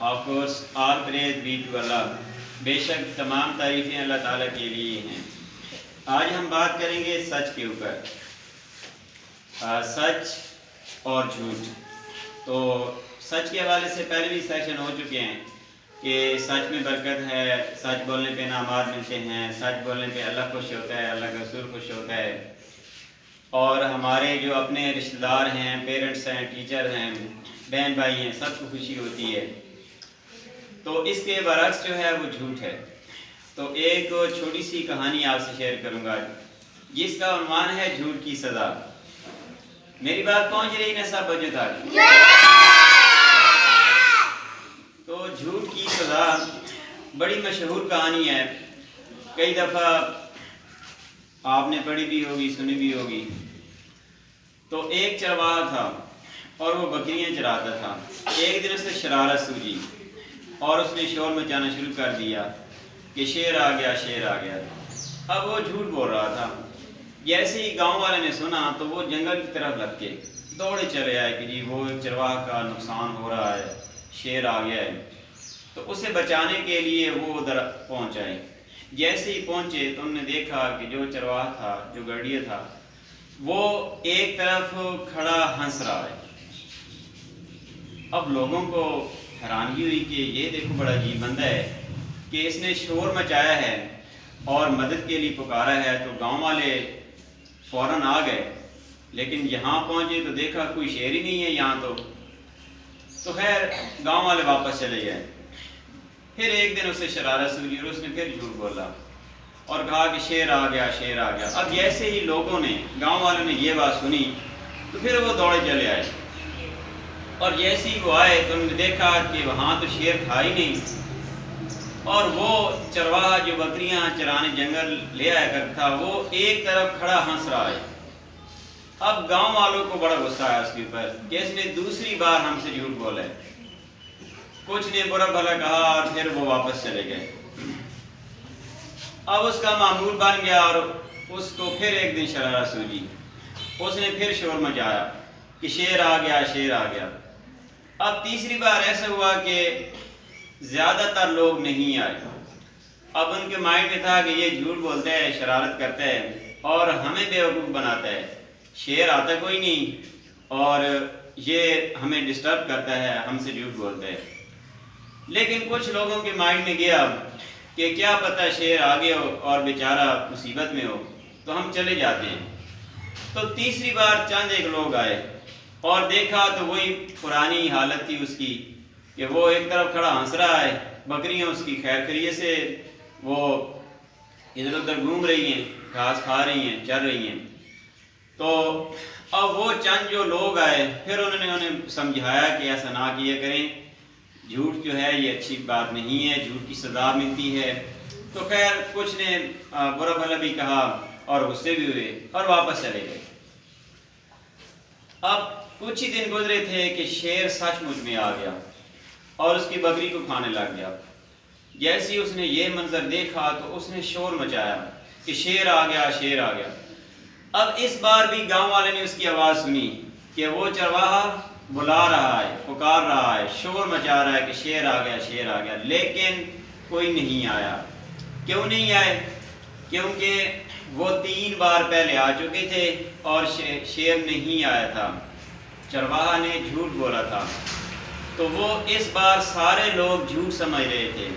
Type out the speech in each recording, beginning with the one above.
Of course, all praise be to Allah. بے شک تمام تعریفیں اللہ تعالیٰ کے لیے ہیں. آج ہم بات کریں گے سچ کے اوپر. سچ اور جھوٹ. تو سچ کے حوالے سے پہلے بھی سیکشن ہو چکے ہیں کہ سچ میں برکت ہے، سچ بولنے پہ انعامات ملتے ہیں، سچ بولنے پہ اللہ خوش ہوتا ہے، اللہ کا رسول خوش ہوتا ہے، اور ہمارے جو اپنے رشتہ دار ہیں، پیرنٹس ہیں، ٹیچر ہیں، بہن بھائی ہیں، سب کو خوشی ہوتی ہے. تو اس کے برعکس جو ہے وہ جھوٹ ہے. تو ایک چھوٹی سی کہانی آپ سے شیئر کروں گا جس کا عنوان ہے جھوٹ کی سزا. میری بات پہنچ رہی نا سب بجے تک؟ تو جھوٹ کی سزا بڑی مشہور کہانی ہے، کئی دفعہ آپ نے پڑھی بھی ہوگی، سنی بھی ہوگی. تو ایک چرواہا تھا اور وہ بکریاں چراتا تھا. ایک دن اسے شرارت سوجی اور اس نے شور مچانا شروع کر دیا کہ شیر آ گیا، شیر آ گیا. اب وہ جھوٹ بول رہا تھا. جیسے ہی گاؤں والے نے سنا تو وہ جنگل کی طرف لگ کے دوڑے چلے آئے کہ جی وہ ایک چرواہا کا نقصان ہو رہا ہے، شیر آ گیا ہے. تو اسے بچانے کے لیے وہ ادھر پہنچائے. جیسے ہی پہنچے تو انہوں نے دیکھا کہ جو چرواہا تھا، جو گڑھیا تھا، وہ ایک طرف کھڑا ہنس رہا ہے. اب لوگوں کو حیرانگی ہوئی کہ یہ دیکھو بڑا عجیب بندہ ہے کہ اس نے شور مچایا ہے اور مدد کے لیے پکارا ہے. تو گاؤں والے فوراً آ گئے، لیکن یہاں پہنچے تو دیکھا کوئی شیر ہی نہیں ہے یہاں. تو خیر گاؤں والے واپس چلے گئے. پھر ایک دن اسے شرارت سوجی اور اس نے پھر جھوٹ بولا اور کہا کہ شیر آ گیا، شیر آ گیا. اب جیسے ہی لوگوں نے، گاؤں والوں نے یہ بات سنی تو پھر وہ دوڑے چلے آئے. اور جیسے ہی وہ آئے تو انہوں نے دیکھا کہ وہاں تو شیر تھا ہی نہیں، اور وہ چرواہا جو بکریاں چرانے جنگل لے آیا کرتا تھا وہ ایک طرف کھڑا ہنس رہا ہے. اب گاؤں والوں کو بڑا غصہ آیا اس کے اوپر کہ اس نے دوسری بار ہم سے جھوٹ بولا ہے. کچھ نے برا بھلا کہا اور پھر وہ واپس چلے گئے. اب اس کا معمول بن گیا اور اس کو پھر ایک دن شرارت سوجی. اس نے پھر شور مچایا کہ شیر آ گیا، شیر آ گیا. اب تیسری بار ایسا ہوا کہ زیادہ تر لوگ نہیں آئے. اب ان کے مائنڈ میں تھا کہ یہ جھوٹ بولتا ہے، شرارت کرتا ہے اور ہمیں بیوقوف بناتا ہے. شیر آتا کوئی نہیں اور یہ ہمیں ڈسٹرب کرتا ہے، ہم سے جھوٹ بولتا ہے. لیکن کچھ لوگوں کے مائنڈ میں گیا کہ کیا پتہ شیر آگے ہو اور بیچارہ مصیبت میں ہو، تو ہم چلے جاتے ہیں. تو تیسری بار چند ایک لوگ آئے اور دیکھا تو وہی پرانی حالت تھی اس کی کہ وہ ایک طرف کھڑا ہنس رہا ہے، بکریاں اس کی خیر خیریت سے وہ ادھر ادھر گھوم رہی ہیں، گھاس کھا رہی ہیں، چر رہی ہیں. تو اب وہ چند جو لوگ آئے پھر انہوں نے انہیں سمجھایا کہ ایسا نہ کیا کریں، جھوٹ جو ہے یہ اچھی بات نہیں ہے، جھوٹ کی سزا ملتی ہے. تو خیر کچھ نے برا بھلا بھی کہا اور غصے بھی ہوئے اور واپس چلے گئے. اب کچھ ہی دن گزرے تھے کہ شیر سچ مچ میں آ گیا اور اس کی بکری کو کھانے لگ گیا. جیسے ہی اس نے یہ منظر دیکھا تو اس نے شور مچایا کہ شیر آ گیا، شیر آ گیا. اب اس بار بھی گاؤں والے نے اس کی آواز سنی کہ وہ چرواہا بلا رہا ہے، پکار رہا ہے، شور مچا رہا ہے کہ شیر آ گیا، شیر آ گیا. لیکن کوئی نہیں آیا. کیوں نہیں آئے؟ کیونکہ وہ 3 بار پہلے آ چکے تھے اور شیر نہیں آیا تھا، چرواہا نے جھوٹ بولا تھا. تو وہ اس بار سارے لوگ جھوٹ سمجھ رہے تھے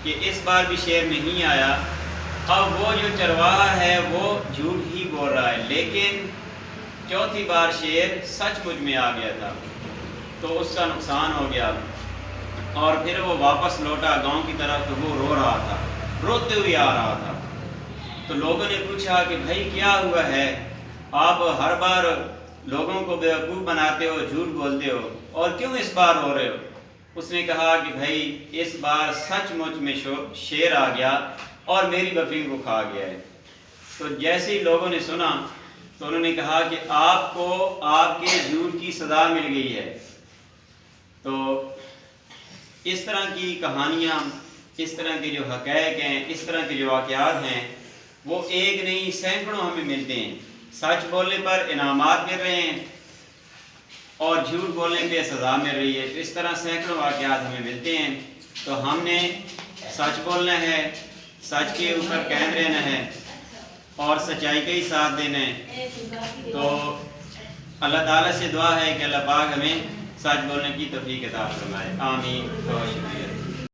کہ اس بار بھی شیر نہیں آیا. اب وہ جو چرواہا ہے وہ جھوٹ ہی بول رہا ہے، لیکن چوتھی بار شیر سچ مچ میں آ گیا تھا. تو اس کا نقصان ہو گیا اور پھر وہ واپس لوٹا گاؤں کی طرف. تو وہ رو رہا تھا، روتے ہوئے آ رہا تھا. تو لوگوں نے پوچھا کہ بھائی کیا ہوا ہے، آپ ہر بار لوگوں کو بیوقوف بناتے ہو، جھوٹ بولتے ہو، اور کیوں اس بار رو رہے ہو؟ اس نے کہا کہ بھائی اس بار سچ مچ میں شیر آ گیا اور میری بکری کو کھا گیا ہے. تو جیسے ہی لوگوں نے سنا تو انہوں نے کہا کہ آپ کو آپ کے جھوٹ کی سزا مل گئی ہے. تو اس طرح کی کہانیاں، اس طرح کے جو حقائق ہیں، اس طرح کے جو واقعات ہیں وہ ایک نہیں سینکڑوں ہمیں ملتے ہیں. سچ بولنے پر انعامات مل رہے ہیں، اور جھوٹ بولنے پہ سزا مل رہی ہے. تو اس طرح سینکڑوں واقعات ہمیں ملتے ہیں. تو ہم نے سچ بولنا ہے, سچ کے اوپر قائم رہنا ہے اور سچائی کا ہی ساتھ دینا ہے. تو اللہ تعالیٰ سے دعا ہے کہ اللہ پاک ہمیں سچ بولنے کی توفیق عطا فرمائے. آمین. بہت شکریہ.